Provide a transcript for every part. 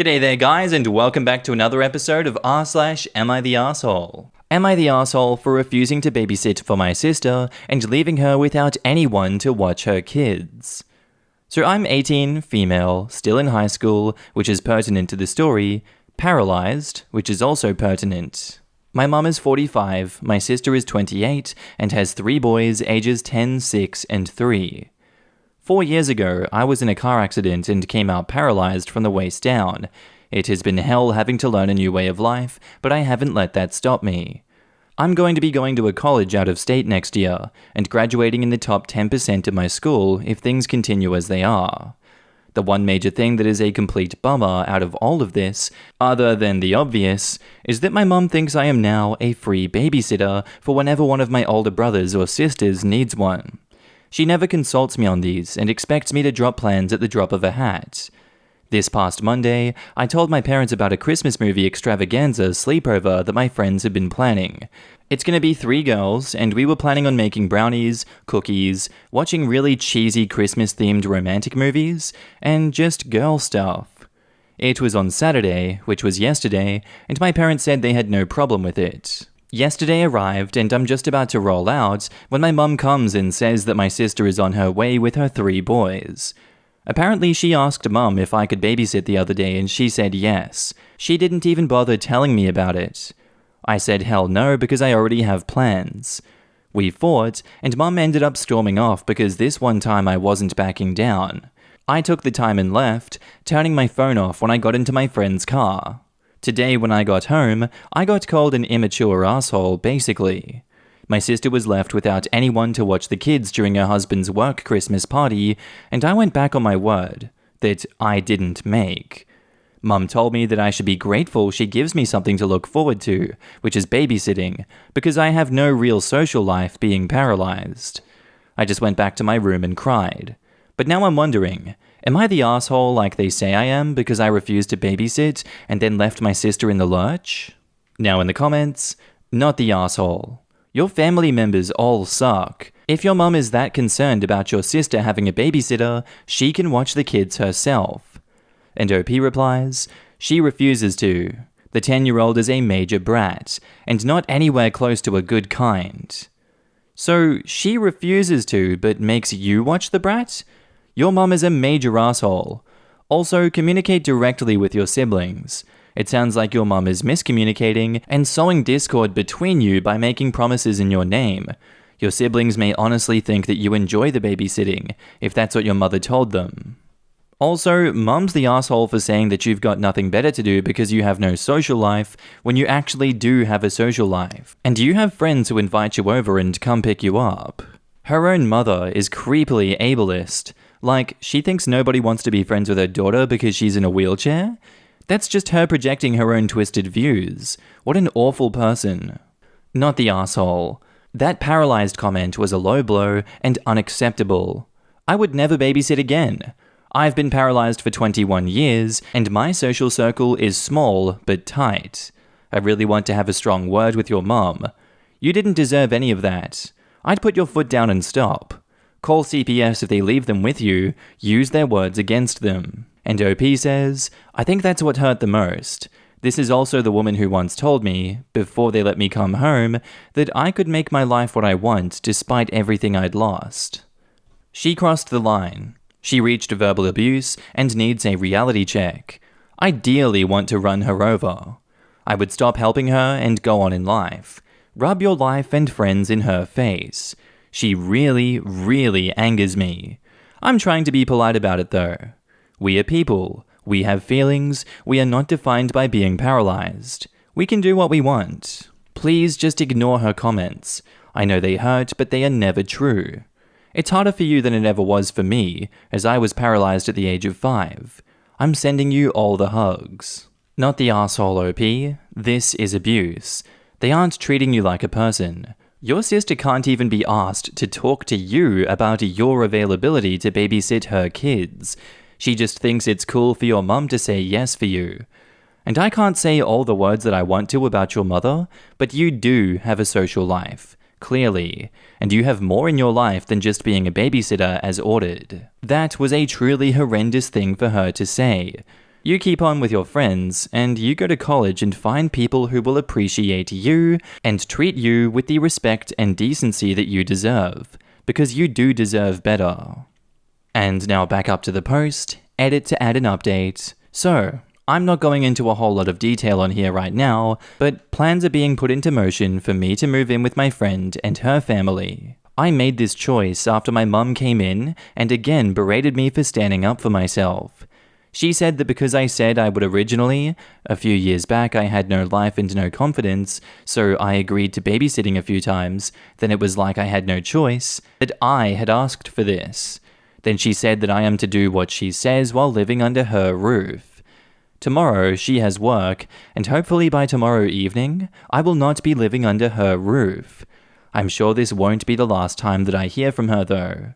G'day there guys, and welcome back to another episode of r/Am I the Arsehole? Am I the arsehole for refusing to babysit for my sister and leaving her without anyone to watch her kids? So I'm 18, female, still in high school, which is pertinent to the story, paralysed, which is also pertinent. My mum is 45, my sister is 28, and has 3 boys ages 10, 6, and 3. 4 years ago, I was in a car accident and came out paralysed from the waist down. It has been hell having to learn a new way of life, but I haven't let that stop me. I'm going to be going to a college out of state next year, and graduating in the top 10% of my school if things continue as they are. The one major thing that is a complete bummer out of all of this, other than the obvious, is that my mum thinks I am now a free babysitter for whenever one of my older brothers or sisters needs one. She never consults me on these and expects me to drop plans at the drop of a hat. This past Monday, I told my parents about a Christmas movie extravaganza sleepover that my friends had been planning. It's gonna be 3 girls, and we were planning on making brownies, cookies, watching really cheesy Christmas-themed romantic movies, and just girl stuff. It was on Saturday, which was yesterday, and my parents said they had no problem with it. Yesterday arrived, and I'm just about to roll out when my mum comes and says that my sister is on her way with her 3 boys. Apparently she asked mum if I could babysit the other day and she said yes. She didn't even bother telling me about it. I said hell no because I already have plans. We fought, and mum ended up storming off because this one time I wasn't backing down. I took the time and left, turning my phone off when I got into my friend's car. Today when I got home, I got called an immature asshole, basically. My sister was left without anyone to watch the kids during her husband's work Christmas party, and I went back on my word that I didn't make. Mum told me that I should be grateful she gives me something to look forward to, which is babysitting, because I have no real social life being paralysed. I just went back to my room and cried. But now I'm wondering, am I the asshole like they say I am because I refused to babysit and then left my sister in the lurch? Now in the comments, not the asshole. Your family members all suck. If your mum is that concerned about your sister having a babysitter, she can watch the kids herself. And OP replies, she refuses to. The 10-year-old is a major brat, and not anywhere close to a good kind. So she refuses to, but makes you watch the brat? Your mum is a major asshole. Also, communicate directly with your siblings. It sounds like your mum is miscommunicating and sowing discord between you by making promises in your name. Your siblings may honestly think that you enjoy the babysitting, if that's what your mother told them. Also, mum's the asshole for saying that you've got nothing better to do because you have no social life when you actually do have a social life. And you have friends who invite you over and come pick you up. Her own mother is creepily ableist. Like, she thinks nobody wants to be friends with her daughter because she's in a wheelchair? That's just her projecting her own twisted views. What an awful person. Not the asshole. That paralysed comment was a low blow and unacceptable. I would never babysit again. I've been paralysed for 21 years, and my social circle is small but tight. I really want to have a strong word with your mum. You didn't deserve any of that. I'd put your foot down and stop. Call CPS if they leave them with you, use their words against them. And OP says, I think that's what hurt the most. This is also the woman who once told me, before they let me come home, that I could make my life what I want despite everything I'd lost. She crossed the line. She reached verbal abuse and needs a reality check. I dearly want to run her over. I would stop helping her and go on in life. Rub your life and friends in her face. She really, really angers me. I'm trying to be polite about it though. We are people. We have feelings. We are not defined by being paralysed. We can do what we want. Please just ignore her comments. I know they hurt, but they are never true. It's harder for you than it ever was for me, as I was paralysed at the age of 5. I'm sending you all the hugs. Not the asshole OP. This is abuse. They aren't treating you like a person. Your sister can't even be asked to talk to you about your availability to babysit her kids. She just thinks it's cool for your mum to say yes for you. And I can't say all the words that I want to about your mother, but you do have a social life. clearly, and you have more in your life than just being a babysitter as ordered. That was a truly horrendous thing for her to say. You keep on with your friends, and you go to college and find people who will appreciate you and treat you with the respect and decency that you deserve, because you do deserve better. And now back up to the post, edit to add an update. So, I'm not going into a whole lot of detail on here right now, but plans are being put into motion for me to move in with my friend and her family. I made this choice after my mum came in and again berated me for standing up for myself. She said that because I said I would originally, a few years back I had no life and no confidence, so I agreed to babysitting a few times, then it was like I had no choice, that I had asked for this. Then she said that I am to do what she says while living under her roof. Tomorrow she has work, and hopefully by tomorrow evening, I will not be living under her roof. I'm sure this won't be the last time that I hear from her though.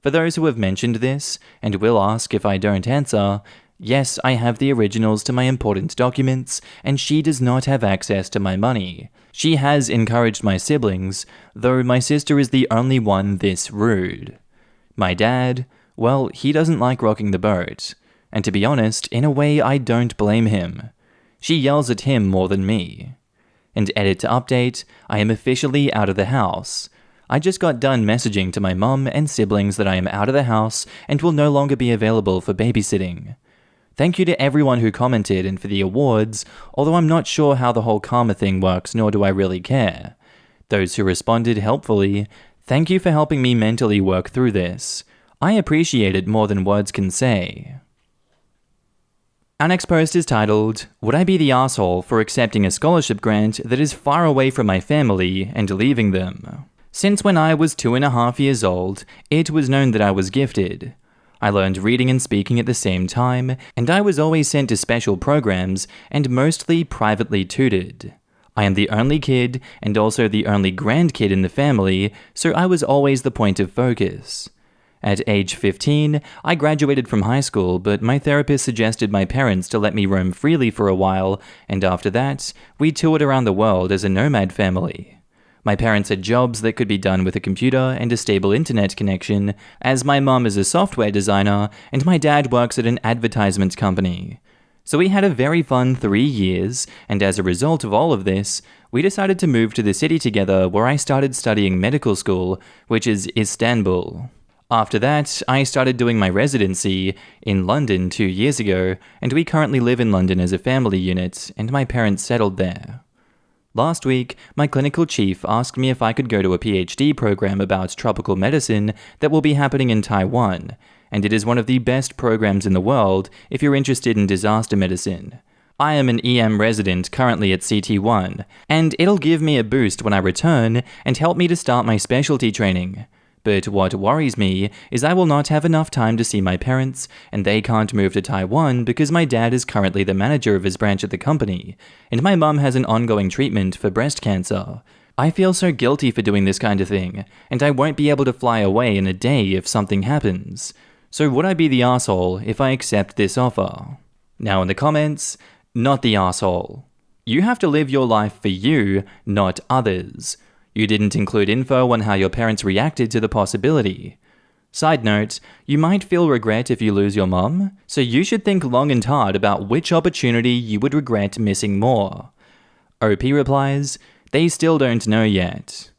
For those who have mentioned this, and will ask if I don't answer, yes, I have the originals to my important documents, and she does not have access to my money. She has encouraged my siblings, though my sister is the only one this rude. My dad, well, he doesn't like rocking the boat. And to be honest, in a way I don't blame him. She yells at him more than me. And edit to update, I am officially out of the house. I just got done messaging to my mum and siblings that I am out of the house and will no longer be available for babysitting. Thank you to everyone who commented and for the awards, although I'm not sure how the whole karma thing works, nor do I really care. Those who responded helpfully, thank you for helping me mentally work through this. I appreciate it more than words can say. Our next post is titled, Would I be the asshole for accepting a scholarship grant that is far away from my family and leaving them? Since when I was 2.5 years old, it was known that I was gifted. I learned reading and speaking at the same time, and I was always sent to special programs and mostly privately tutored. I am the only kid and also the only grandkid in the family, so I was always the point of focus. At age 15, I graduated from high school, but my therapist suggested my parents to let me roam freely for a while, and after that, we toured around the world as a nomad family. My parents had jobs that could be done with a computer and a stable internet connection, as my mum is a software designer and my dad works at an advertisement company. So we had a very fun 3 years, and as a result of all of this, we decided to move to the city together where I started studying medical school, which is Istanbul. After that, I started doing my residency in London 2 years ago, and we currently live in London as a family unit, and my parents settled there. Last week, my clinical chief asked me if I could go to a PhD program about tropical medicine that will be happening in Taiwan, and it is one of the best programs in the world if you're interested in disaster medicine. I am an EM resident currently at CT1, and it'll give me a boost when I return and help me to start my specialty training. But what worries me is I will not have enough time to see my parents, and they can't move to Taiwan because my dad is currently the manager of his branch at the company, and my mum has an ongoing treatment for breast cancer. I feel so guilty for doing this kind of thing, and I won't be able to fly away in a day if something happens. So would I be the asshole if I accept this offer? Now in the comments, not the asshole. You have to live your life for you, not others. You didn't include info on how your parents reacted to the possibility. Side note, you might feel regret if you lose your mum, so you should think long and hard about which opportunity you would regret missing more. OP replies, they still don't know yet.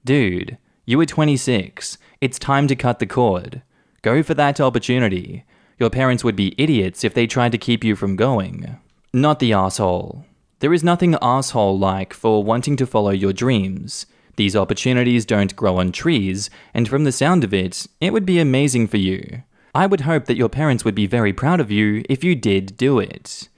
Dude, you were 26. It's time to cut the cord. Go for that opportunity. Your parents would be idiots if they tried to keep you from going. Not the asshole. There is nothing asshole-like for wanting to follow your dreams. These opportunities don't grow on trees, and from the sound of it, it would be amazing for you. I would hope that your parents would be very proud of you if you did do it.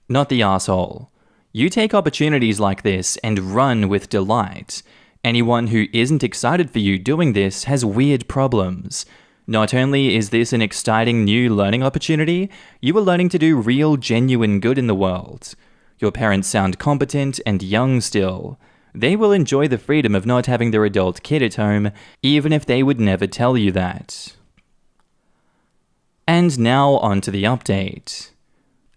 Not the asshole. You take opportunities like this and run with delight. Anyone who isn't excited for you doing this has weird problems. Not only is this an exciting new learning opportunity, you are learning to do real, genuine good in the world. Your parents sound competent and young still. They will enjoy the freedom of not having their adult kid at home, even if they would never tell you that. And now on to the update.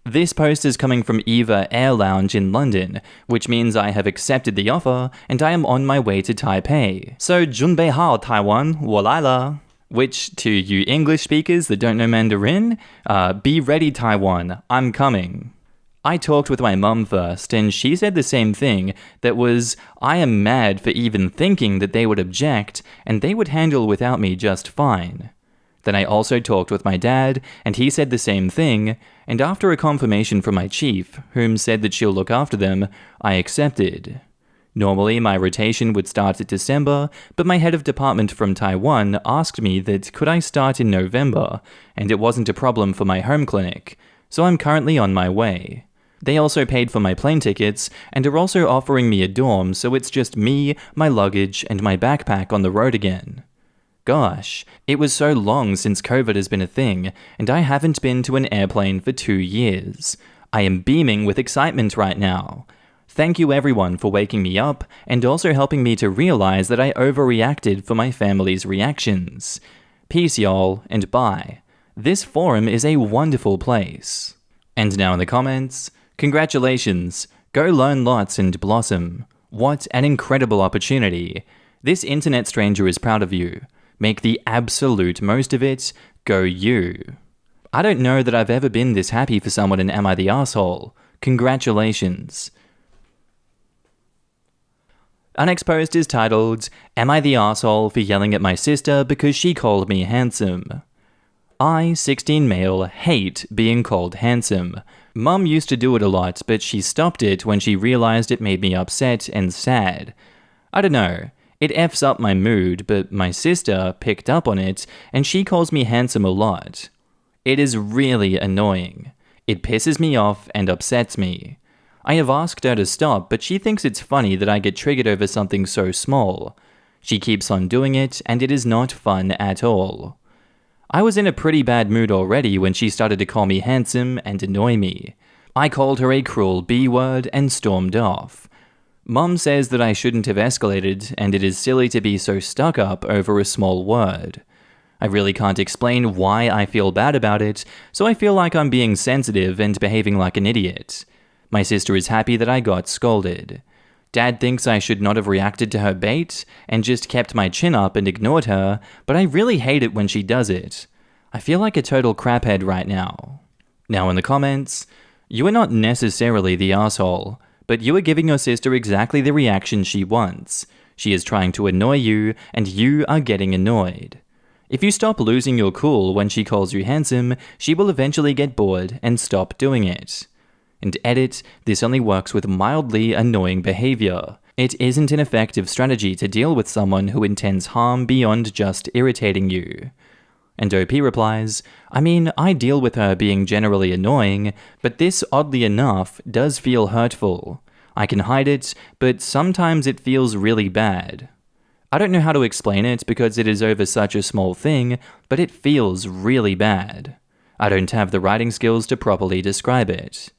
This post is coming from Eva Air Lounge in London, which means I have accepted the offer and I am on my way to Taipei. So 准备好 Taiwan, 我来了. Which, to you English speakers that don't know Mandarin, be ready Taiwan, I'm coming. I talked with my mum first, and she said the same thing, that was, I am mad for even thinking that they would object, and they would handle without me just fine. Then I also talked with my dad, and he said the same thing, and after a confirmation from my chief, whom said that she'll look after them, I accepted. Normally, my rotation would start at December, but my head of department from Taiwan asked me that could I start in November, and it wasn't a problem for my home clinic, so I'm currently on my way. They also paid for my plane tickets, and are also offering me a dorm, so it's just me, my luggage, and my backpack on the road again. Gosh, it was so long since COVID has been a thing, and I haven't been to an airplane for 2 years. I am beaming with excitement right now. Thank you everyone for waking me up, and also helping me to realize that I overreacted for my family's reactions. Peace y'all, and bye. This forum is a wonderful place. And now in the comments, congratulations, go learn lots and blossom. What an incredible opportunity. This internet stranger is proud of you. Make the absolute most of it, go you. I don't know that I've ever been this happy for someone in Am I the Asshole? Congratulations. Our next post is titled, Am I the Asshole for yelling at my sister because she called me handsome? I, 16 male, hate being called handsome. Mum used to do it a lot, but she stopped it when she realized it made me upset and sad. I don't know, it F's up my mood, but my sister picked up on it, and she calls me handsome a lot. It is really annoying. It pisses me off and upsets me. I have asked her to stop, but she thinks it's funny that I get triggered over something so small. She keeps on doing it, and it is not fun at all. I was in a pretty bad mood already when she started to call me handsome and annoy me. I called her a cruel B-word and stormed off. Mum says that I shouldn't have escalated, and it is silly to be so stuck up over a small word. I really can't explain why I feel bad about it, so I feel like I'm being sensitive and behaving like an idiot. My sister is happy that I got scolded. Dad thinks I should not have reacted to her bait and just kept my chin up and ignored her, but I really hate it when she does it. I feel like a total craphead right now. Now in the comments, you are not necessarily the asshole, but you are giving your sister exactly the reaction she wants. She is trying to annoy you, and you are getting annoyed. If you stop losing your cool when she calls you handsome, she will eventually get bored and stop doing it. And edit, this only works with mildly annoying behavior. It isn't an effective strategy to deal with someone who intends harm beyond just irritating you. And OP replies, I mean, I deal with her being generally annoying, but this, oddly enough, does feel hurtful. I can hide it, but sometimes it feels really bad. I don't know how to explain it because it is over such a small thing, but it feels really bad. I don't have the writing skills to properly describe it.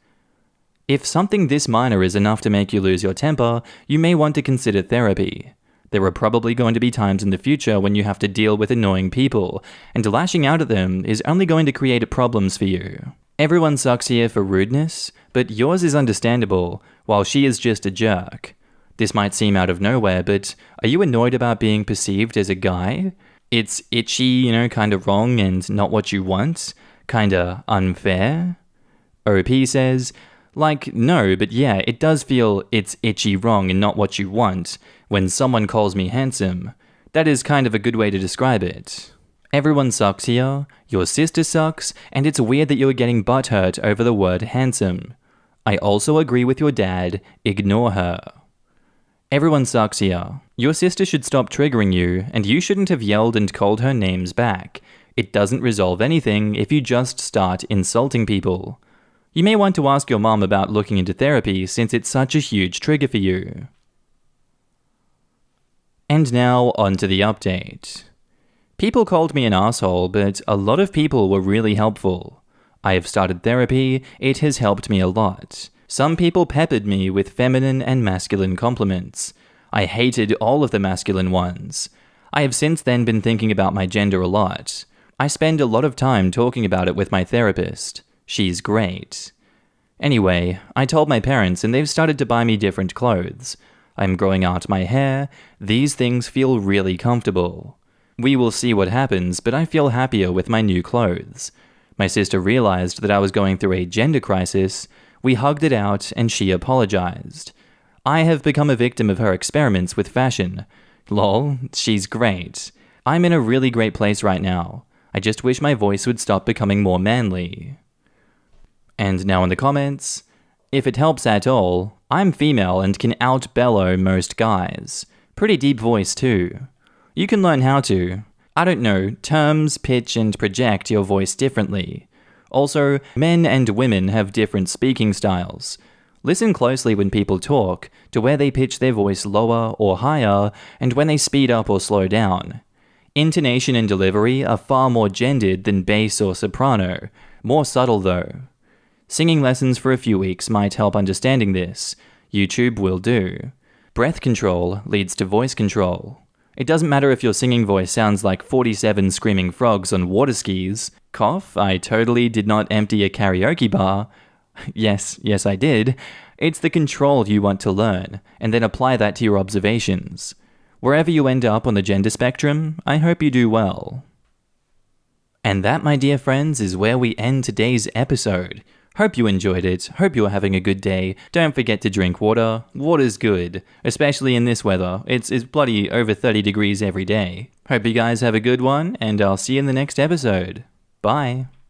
If something this minor is enough to make you lose your temper, you may want to consider therapy. There are probably going to be times in the future when you have to deal with annoying people, and lashing out at them is only going to create problems for you. Everyone sucks here for rudeness, but yours is understandable, while she is just a jerk. This might seem out of nowhere, but are you annoyed about being perceived as a guy? It's itchy, kinda wrong and not what you want? Kinda unfair? OP says, no, but yeah, it does feel it's itchy wrong and not what you want when someone calls me handsome. That is kind of a good way to describe it. Everyone sucks here, your sister sucks, and it's weird that you are getting butthurt over the word handsome. I also agree with your dad, ignore her. Everyone sucks here. Your sister should stop triggering you, and you shouldn't have yelled and called her names back. It doesn't resolve anything if you just start insulting people. You may want to ask your mom about looking into therapy since it's such a huge trigger for you. And now, on to the update. People called me an asshole, but a lot of people were really helpful. I have started therapy, it has helped me a lot. Some people peppered me with feminine and masculine compliments. I hated all of the masculine ones. I have since then been thinking about my gender a lot. I spend a lot of time talking about it with my therapist. She's great. Anyway, I told my parents and they've started to buy me different clothes. I'm growing out my hair. These things feel really comfortable. We will see what happens, but I feel happier with my new clothes. My sister realized that I was going through a gender crisis. We hugged it out, and she apologized. I have become a victim of her experiments with fashion. Lol, she's great. I'm in a really great place right now. I just wish my voice would stop becoming more manly. And now in the comments, if it helps at all, I'm female and can out-bellow most guys. Pretty deep voice too. You can learn how to. I don't know, terms, pitch, and project your voice differently. Also, men and women have different speaking styles. Listen closely when people talk to where they pitch their voice lower or higher and when they speed up or slow down. Intonation and delivery are far more gendered than bass or soprano, more subtle though. Singing lessons for a few weeks might help understanding this. YouTube will do. Breath control leads to voice control. It doesn't matter if your singing voice sounds like 47 screaming frogs on water skis. Cough, I totally did not empty a karaoke bar. Yes, I did. It's the control you want to learn, and then apply that to your observations. Wherever you end up on the gender spectrum, I hope you do well. And that, my dear friends, is where we end today's episode. Hope you enjoyed it. Hope you're having a good day. Don't forget to drink water. Water's good, especially in this weather. It's bloody over 30 degrees every day. Hope you guys have a good one, and I'll see you in the next episode. Bye.